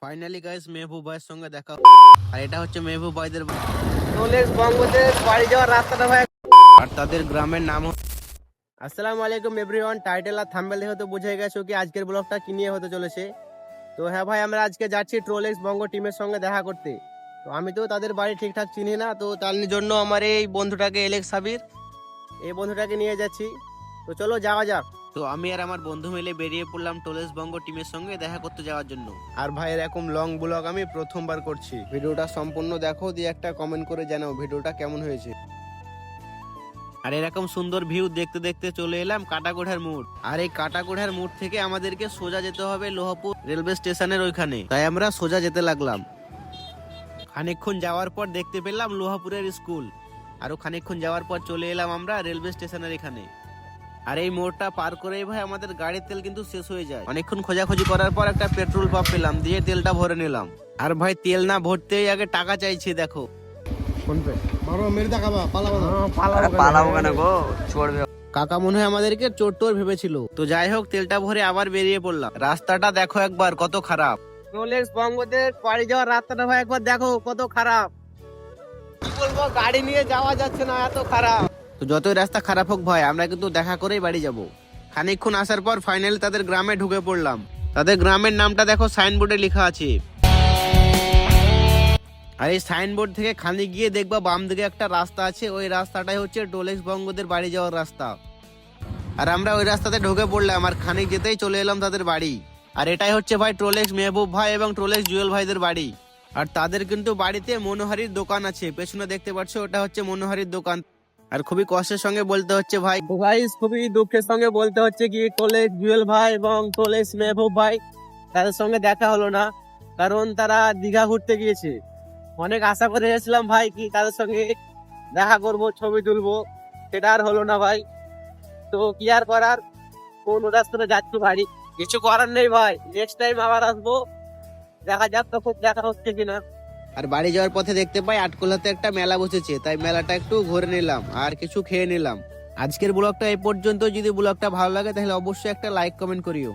Finally guys Mehboob ভাইয়ের সঙ্গে দেখা। আর এটা হচ্ছে মেহবুব ভাইদের টোলেক্স বঙ্গদের বাড়ি যাওয়ার রাস্তাটা ভাই। আর তাদের গ্রামের নাম আসসালামু আলাইকুম এভরিওয়ান। টাইটেল আর থাম্বনেল দেখে তো বুঝে গেছো কি আজকের ব্লগটা কি নিয়ে হতে চলেছে। তো হ্যাঁ ভাই, আমরা আজকে যাচ্ছি টোলেক্স বঙ্গ টিমের সঙ্গে দেখা করতে। তো আমি তো তাদের বাড়ি ঠিকঠাক চিনি না, তো তার জন্য আমার এই বন্ধুটাকে এলেক্স সাবির, এই বন্ধুটাকে নিয়ে যাচ্ছি। তো চলো যাওয়া যাক। তো আমি আর আমার বন্ধু মিলে বেরিয়ে পড়লাম টোলেক্স বঙ্গ টিমের সঙ্গে দেখা করতে যাওয়ার জন্য। আর ভাই এরকম লং ব্লগ আমি প্রথমবার করছি। ভিডিওটা সম্পূর্ণ দেখো, দিয়ে একটা কমেন্ট করে জানাও ভিডিওটা কেমন হয়েছে। আর এরকম সুন্দর ভিউ দেখতে দেখতে চলে এলাম কাটাকোঠার মোড়। আর এই কাটাকোঠার মোড় থেকে আমাদেরকে সোজা যেতে হবে লোহাপুর রেলওয়ে স্টেশনের ওইখানে। তাই আমরা সোজা যেতে লাগলাম। খানিকক্ষণ যাওয়ার পর দেখতে পেলাম লোহাপুরের স্কুল। আরো খানিকক্ষণ যাওয়ার পর চলে এলাম আমরা রেলওয়ে স্টেশনের এখানে। আর এই মোড়টা পার করেই ভাই আমাদের গাড়ির তেল কিন্তু শেষ হয়ে যায়। অনেকক্ষণ খোঁজাখুঁজি করার পর একটা পেট্রোল পাম্প পেলাম, দিয়ে তেলটা ভরে নিলাম। আর ভাই তেল না ভরতেই আগে টাকা চাইছে, দেখো। কাকা মনে হয় আমাদেরকে চোর টোর ভেবেছিল। তো যাই হোক, তেলটা ভরে আবার বেরিয়ে পড়লাম। রাস্তাটা দেখো একবার কত খারাপ। টোলেক্স বঙ্গদের বাড়ি যাওয়ার রাস্তাটা ভাই একবার দেখো কত খারাপ। কি বলবো, গাড়ি নিয়ে যাওয়া যাচ্ছে না, এত খারাপ। তো যতই রাস্তা খারাপ হোক ভাই, আমরা কিন্তু দেখা করেই বাড়ি যাব। খানিকক্ষণ আসার পর ফাইনালি তাদের গ্রামে ঢুকে পড়লাম। তাদের গ্রামের নামটা দেখো সাইনবোর্ডে লেখা আছে। আর এই সাইনবোর্ড থেকে খানিক গিয়ে দেখবা বাম দিকে একটা রাস্তা আছে, ওই রাস্তাটাই হচ্ছে টোলেক্স বঙ্গদের বাড়ি যাওয়ার রাস্তা। আর আমরা ওই রাস্তাতে ঢুকে পড়লাম, আর খানিক যেতেই চলে এলাম তাদের বাড়ি। আর এটাই হচ্ছে ভাই টোলেক্স মেহবুব ভাই এবং টোলেক্স জুয়েল ভাইদের বাড়ি। আর তাদের কিন্তু বাড়িতে মনোহারির দোকান আছে, পেছনে দেখতে পাচ্ছ ওটা হচ্ছে মনোহারির দোকান। আর খুবই কষ্টের সঙ্গে বলতে হচ্ছে ভাই, খুবই দুঃখের সঙ্গে বলতে হচ্ছে কি টোলেক্স জুয়েল ভাই এবং টোলেক্স মেহবুব ভাই তাদের সঙ্গে দেখা হলো না, কারণ তারা দীঘা ঘুরতে গিয়েছে। অনেক আশা করে এসেছিলাম ভাই কি তাদের সঙ্গে দেখা করব, ছবি তুলবো, সেটা আর হলো না ভাই। তো কি আর করার, কোন রাস্তাতে যাচ্ছি বাড়ি, কিছু করার নেই ভাই। নেক্সট টাইম আবার আসবো, দেখা যাক তখন দেখা হচ্ছে কিনা। আর বাড়ি যাওয়ার পথে দেখতে পাই আটকোলাতে একটা মেলা বসেছে, তাই মেলাটা একটু ঘুরে নিলাম আর কিছু খেয়ে নিলাম। আজকের ব্লগটা এই পর্যন্ত। যদি ব্লগটা ভালো লাগে তাহলে অবশ্যই একটা লাইক কমেন্ট করিও।